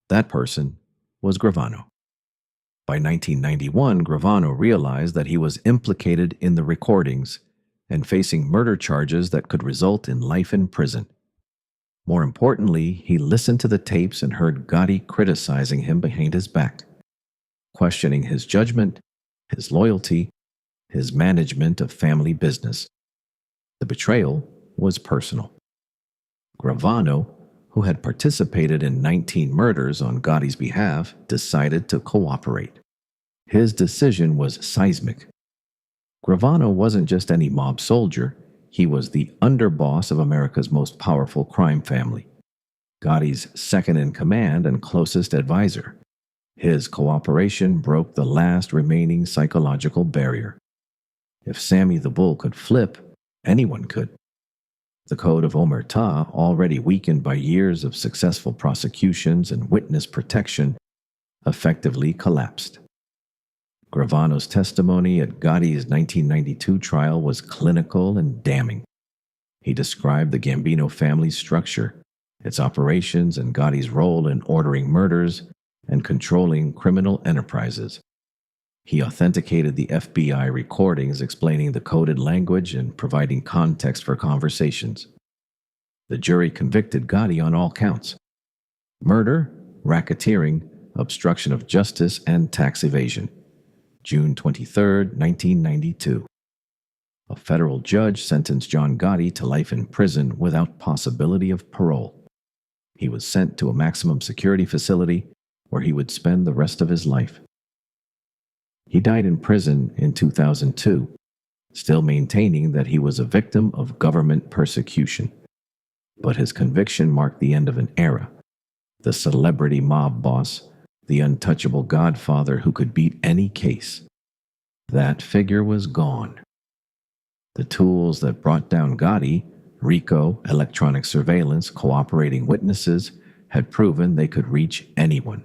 That person was Gravano. By 1991, Gravano realized that he was implicated in the recordings and facing murder charges that could result in life in prison. More importantly, he listened to the tapes and heard Gotti criticizing him behind his back, questioning his judgment, his loyalty, his management of family business. The betrayal was personal. Gravano, who had participated in 19 murders on Gotti's behalf, decided to cooperate. His decision was seismic. Gravano wasn't just any mob soldier, he was the underboss of America's most powerful crime family, Gotti's second in command and closest advisor. His cooperation broke the last remaining psychological barrier. If Sammy the Bull could flip, anyone could. The code of omerta, already weakened by years of successful prosecutions and witness protection, effectively collapsed. Gravano's testimony at Gotti's 1992 trial was clinical and damning. He described the Gambino family's structure, its operations, and Gotti's role in ordering murders and controlling criminal enterprises. He authenticated the FBI recordings explaining the coded language and providing context for conversations. The jury convicted Gotti on all counts: murder, racketeering, obstruction of justice, and tax evasion. June 23, 1992. A federal judge sentenced John Gotti to life in prison without possibility of parole. He was sent to a maximum security facility where he would spend the rest of his life. He died in prison in 2002, still maintaining that he was a victim of government persecution. But his conviction marked the end of an era. The celebrity mob boss, the untouchable godfather who could beat any case. That figure was gone. The tools that brought down Gotti, RICO, electronic surveillance, cooperating witnesses, had proven they could reach anyone.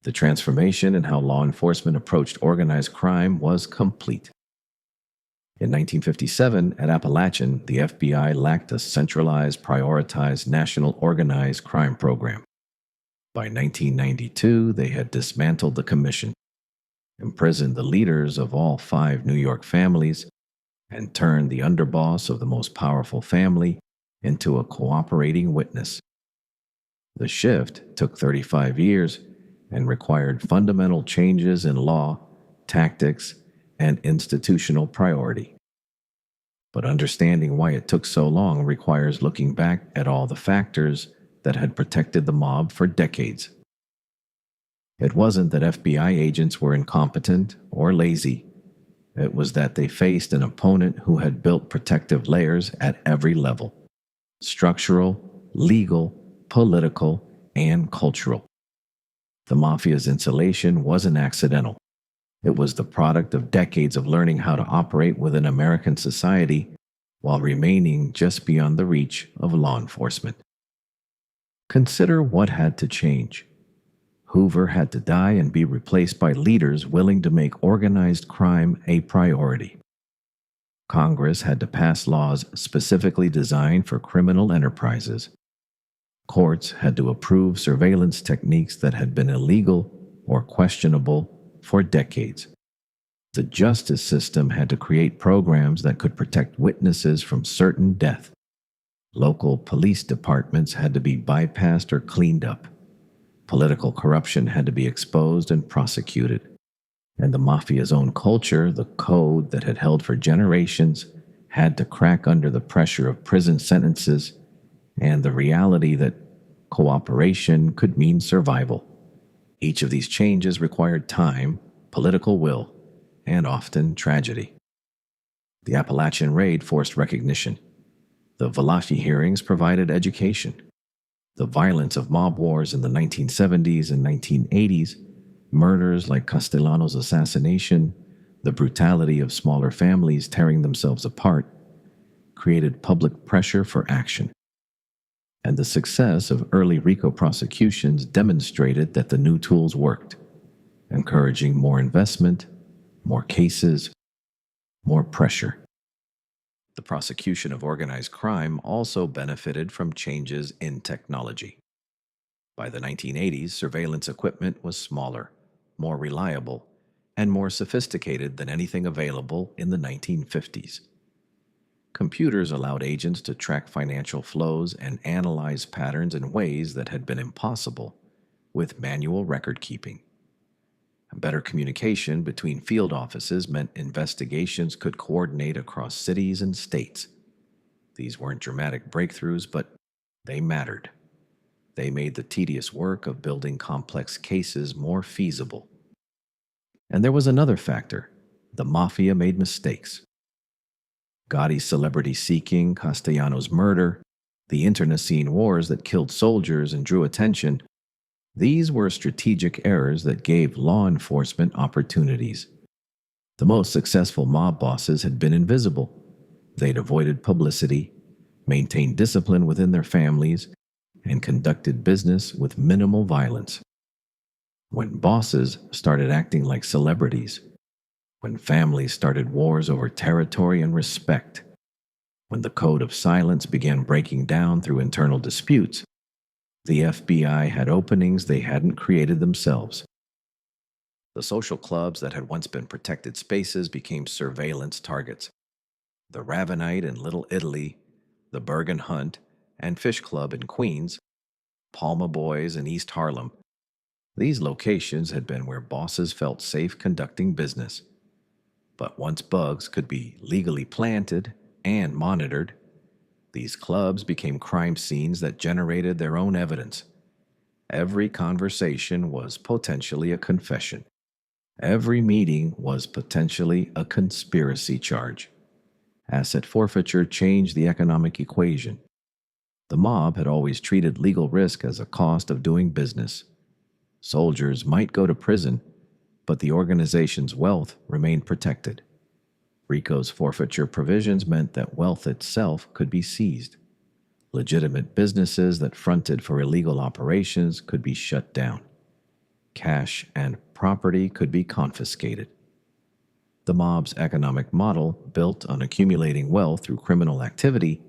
The transformation in how law enforcement approached organized crime was complete. In 1957, at Apalachin, the FBI lacked a centralized, prioritized national organized crime program. By 1992, they had dismantled the commission, imprisoned the leaders of all 5 New York families, and turned the underboss of the most powerful family into a cooperating witness. The shift took 35 years and required fundamental changes in law, tactics, and institutional priority. But understanding why it took so long requires looking back at all the factors that had protected the mob for decades. It wasn't that FBI agents were incompetent or lazy. It was that they faced an opponent who had built protective layers at every level: structural, legal, political, and cultural. The Mafia's insulation wasn't accidental. It was the product of decades of learning how to operate within American society while remaining just beyond the reach of law enforcement. Consider what had to change. Hoover had to die and be replaced by leaders willing to make organized crime a priority. Congress had to pass laws specifically designed for criminal enterprises. Courts had to approve surveillance techniques that had been illegal or questionable for decades. The justice system had to create programs that could protect witnesses from certain death. Local police departments had to be bypassed or cleaned up. Political corruption had to be exposed and prosecuted. And the Mafia's own culture, the code that had held for generations, had to crack under the pressure of prison sentences and the reality that cooperation could mean survival. Each of these changes required time, political will, and often tragedy. The Apalachin raid forced recognition. The Valachi hearings provided education. The violence of mob wars in the 1970s and 1980s, murders like Castellano's assassination, the brutality of smaller families tearing themselves apart, created public pressure for action. And the success of early RICO prosecutions demonstrated that the new tools worked, encouraging more investment, more cases, more pressure. The prosecution of organized crime also benefited from changes in technology. By the 1980s, surveillance equipment was smaller, more reliable, and more sophisticated than anything available in the 1950s. Computers allowed agents to track financial flows and analyze patterns in ways that had been impossible with manual record keeping. Better communication between field offices meant investigations could coordinate across cities and states. These weren't dramatic breakthroughs, but they mattered. They made the tedious work of building complex cases more feasible. And there was another factor. The Mafia made mistakes. Gotti's celebrity seeking, Castellano's murder, the internecine wars that killed soldiers and drew attention, these were strategic errors that gave law enforcement opportunities. The most successful mob bosses had been invisible. They'd avoided publicity, maintained discipline within their families, and conducted business with minimal violence. When bosses started acting like celebrities, when families started wars over territory and respect, when the code of silence began breaking down through internal disputes, the FBI had openings they hadn't created themselves. The social clubs that had once been protected spaces became surveillance targets. The Ravenite in Little Italy, the Bergen Hunt and Fish Club in Queens, Palma Boys in East Harlem, these locations had been where bosses felt safe conducting business. But once bugs could be legally planted and monitored, these clubs became crime scenes that generated their own evidence. Every conversation was potentially a confession. Every meeting was potentially a conspiracy charge. Asset forfeiture changed the economic equation. The mob had always treated legal risk as a cost of doing business. Soldiers might go to prison, but the organization's wealth remained protected. RICO's forfeiture provisions meant that wealth itself could be seized. Legitimate businesses that fronted for illegal operations could be shut down. Cash and property could be confiscated. The mob's economic model, built on accumulating wealth through criminal activity,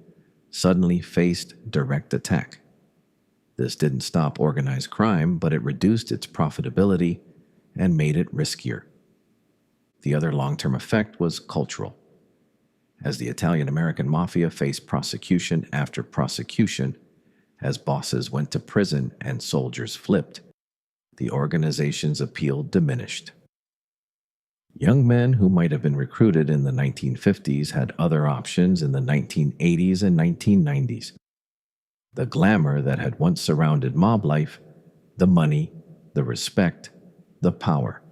suddenly faced direct attack. This didn't stop organized crime, but it reduced its profitability and made it riskier. The other long-term effect was cultural. As the Italian-American Mafia faced prosecution after prosecution, as bosses went to prison and soldiers flipped, the organization's appeal diminished. Young men who might have been recruited in the 1950s had other options in the 1980s and 1990s. The glamour that had once surrounded mob life, the money, the respect, the power,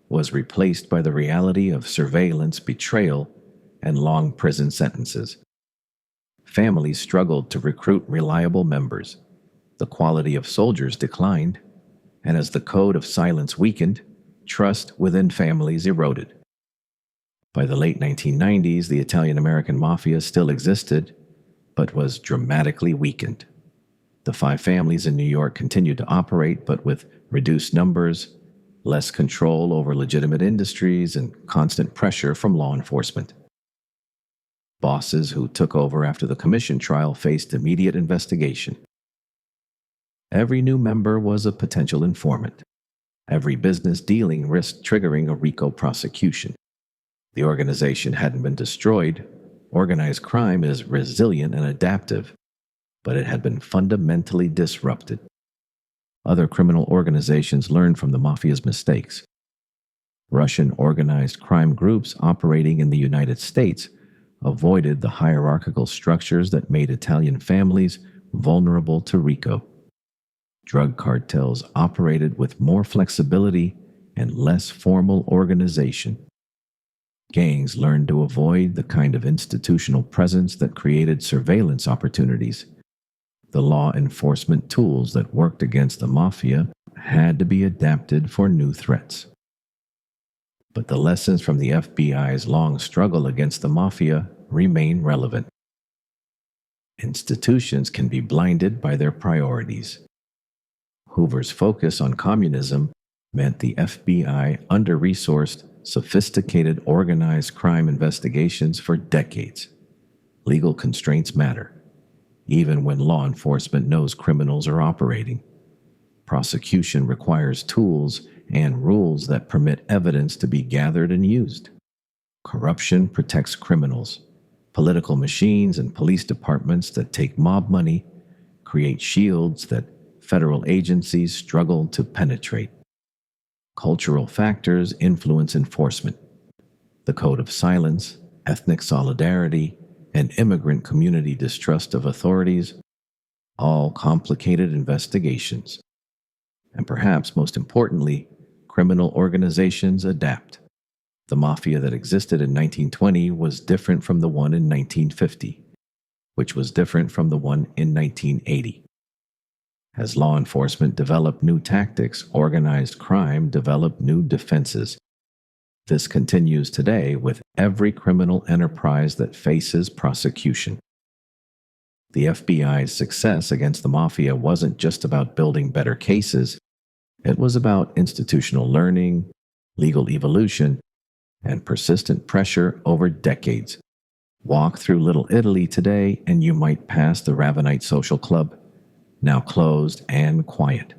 was replaced by the reality of surveillance, betrayal, and long prison sentences. Families struggled to recruit reliable members. The quality of soldiers declined, and as the code of silence weakened, trust within families eroded. By the late 1990s, the Italian-American Mafia still existed, but was dramatically weakened. The 5 families in New York continued to operate, but with reduced numbers, less control over legitimate industries, and constant pressure from law enforcement. Bosses who took over after the commission trial faced immediate investigation. Every new member was a potential informant. Every business dealing risked triggering a RICO prosecution. The organization hadn't been destroyed. Organized crime is resilient and adaptive, but it had been fundamentally disrupted. Other criminal organizations learned from the Mafia's mistakes. Russian organized crime groups operating in the United States avoided the hierarchical structures that made Italian families vulnerable to RICO. Drug cartels operated with more flexibility and less formal organization. Gangs learned to avoid the kind of institutional presence that created surveillance opportunities. The law enforcement tools that worked against the Mafia had to be adapted for new threats. But the lessons from the FBI's long struggle against the Mafia remain relevant. Institutions can be blinded by their priorities. Hoover's focus on communism meant the FBI under-resourced sophisticated organized crime investigations for decades. Legal constraints matter, even when law enforcement knows criminals are operating. Prosecution requires tools and rules that permit evidence to be gathered and used. Corruption protects criminals. Political machines and police departments that take mob money create shields that federal agencies struggle to penetrate. Cultural factors influence enforcement. The code of silence, ethnic solidarity, and immigrant community distrust of authorities, all complicated investigations. And perhaps most importantly, criminal organizations adapt. The mafia that existed in 1920 was different from the one in 1950, which was different from the one in 1980. As law enforcement developed new tactics, organized crime developed new defenses. This continues today with every criminal enterprise that faces prosecution. The FBI's success against the mafia wasn't just about building better cases, it was about institutional learning, legal evolution, and persistent pressure over decades. Walk through Little Italy today and you might pass the Ravenite Social Club, now closed and quiet.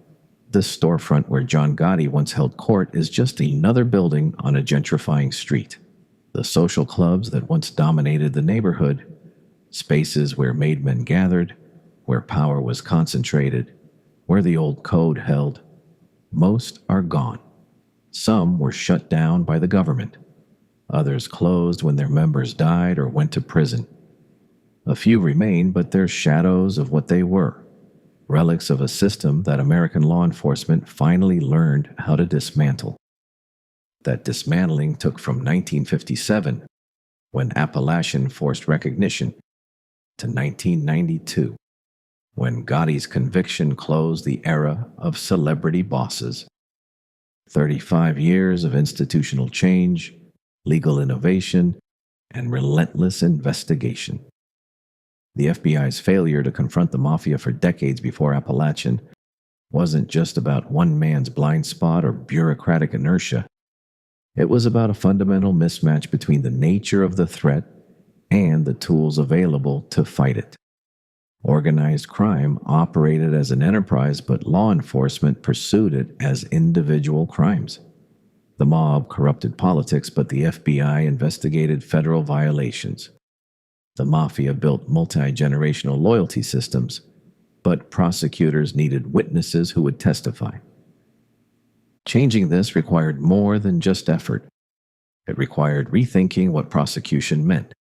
This storefront where John Gotti once held court is just another building on a gentrifying street. The social clubs that once dominated the neighborhood, spaces where made men gathered, where power was concentrated, where the old code held, most are gone. Some were shut down by the government. Others closed when their members died or went to prison. A few remain, but they're shadows of what they were, relics of a system that American law enforcement finally learned how to dismantle. That dismantling took from 1957, when Apalachin forced recognition, to 1992, when Gotti's conviction closed the era of celebrity bosses. 35 years of institutional change, legal innovation, and relentless investigation. The FBI's failure to confront the mafia for decades before Apalachin wasn't just about one man's blind spot or bureaucratic inertia. It was about a fundamental mismatch between the nature of the threat and the tools available to fight it. Organized crime operated as an enterprise, but law enforcement pursued it as individual crimes. The mob corrupted politics, but the FBI investigated federal violations. The mafia built multi-generational loyalty systems, but prosecutors needed witnesses who would testify. Changing this required more than just effort. It required rethinking what prosecution meant,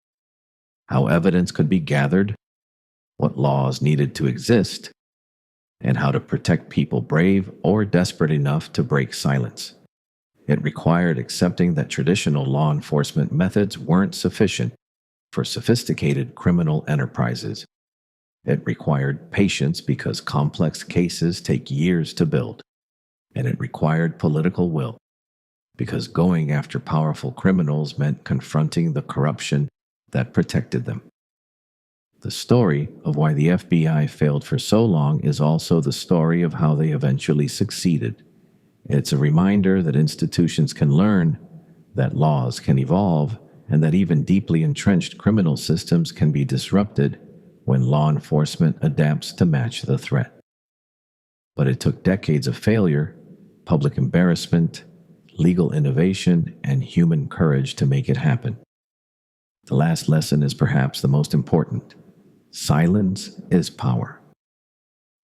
how evidence could be gathered, what laws needed to exist, and how to protect people brave or desperate enough to break silence. It required accepting that traditional law enforcement methods weren't sufficient for sophisticated criminal enterprises. It required patience because complex cases take years to build. And it required political will, because going after powerful criminals meant confronting the corruption that protected them. The story of why the FBI failed for so long is also the story of how they eventually succeeded. It's a reminder that institutions can learn, that laws can evolve, and that even deeply entrenched criminal systems can be disrupted when law enforcement adapts to match the threat. But it took decades of failure, public embarrassment, legal innovation, and human courage to make it happen. The last lesson is perhaps the most important. Silence is power.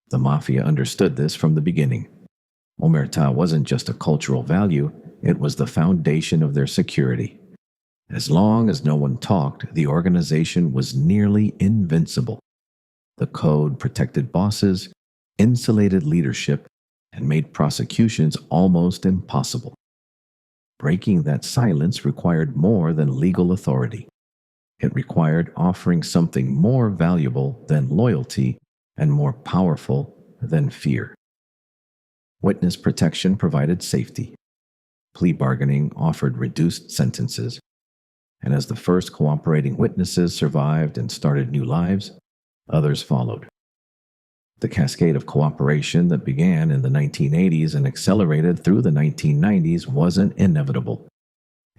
The mafia understood this from the beginning. Omerta wasn't just a cultural value, it was the foundation of their security. As long as no one talked, the organization was nearly invincible. The code protected bosses, insulated leadership, and made prosecutions almost impossible. Breaking that silence required more than legal authority. It required offering something more valuable than loyalty and more powerful than fear. Witness protection provided safety. Plea bargaining offered reduced sentences. And as the first cooperating witnesses survived and started new lives, others followed. The cascade of cooperation that began in the 1980s and accelerated through the 1990s wasn't inevitable.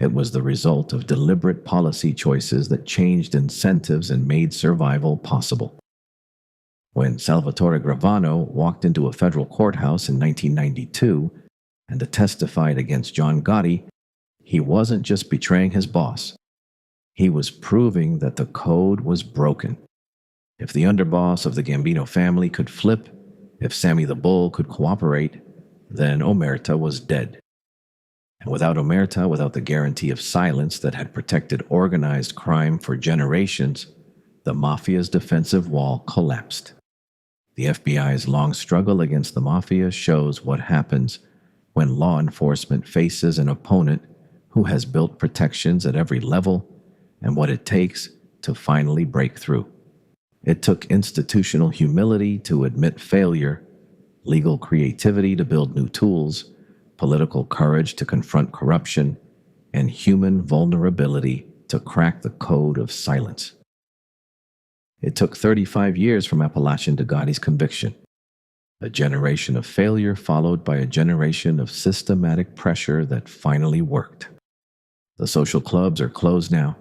It was the result of deliberate policy choices that changed incentives and made survival possible. When Salvatore Gravano walked into a federal courthouse in 1992 and testified against John Gotti, he wasn't just betraying his boss. He was proving that the code was broken. If the underboss of the Gambino family could flip, if Sammy the Bull could cooperate, then Omerta was dead. And without Omerta, without the guarantee of silence that had protected organized crime for generations, the mafia's defensive wall collapsed. The FBI's long struggle against the mafia shows what happens when law enforcement faces an opponent who has built protections at every level and what it takes to finally break through. It took institutional humility to admit failure, legal creativity to build new tools, political courage to confront corruption, and human vulnerability to crack the code of silence. It took 35 years from Apalachin to Gotti's conviction. A generation of failure followed by a generation of systematic pressure that finally worked. The social clubs are closed now.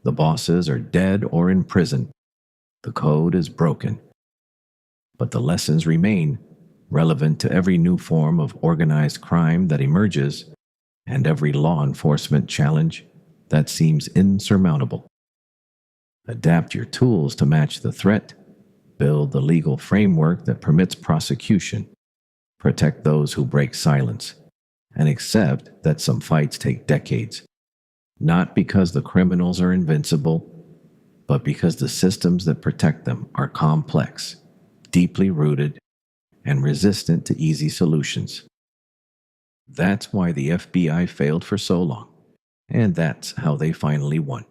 The bosses are dead or in prison. The code is broken. But the lessons remain, relevant to every new form of organized crime that emerges and every law enforcement challenge that seems insurmountable. Adapt your tools to match the threat. Build the legal framework that permits prosecution. Protect those who break silence. And accept that some fights take decades. Not because the criminals are invincible, but because the systems that protect them are complex, deeply rooted, and resistant to easy solutions. That's why the FBI failed for so long, and that's how they finally won.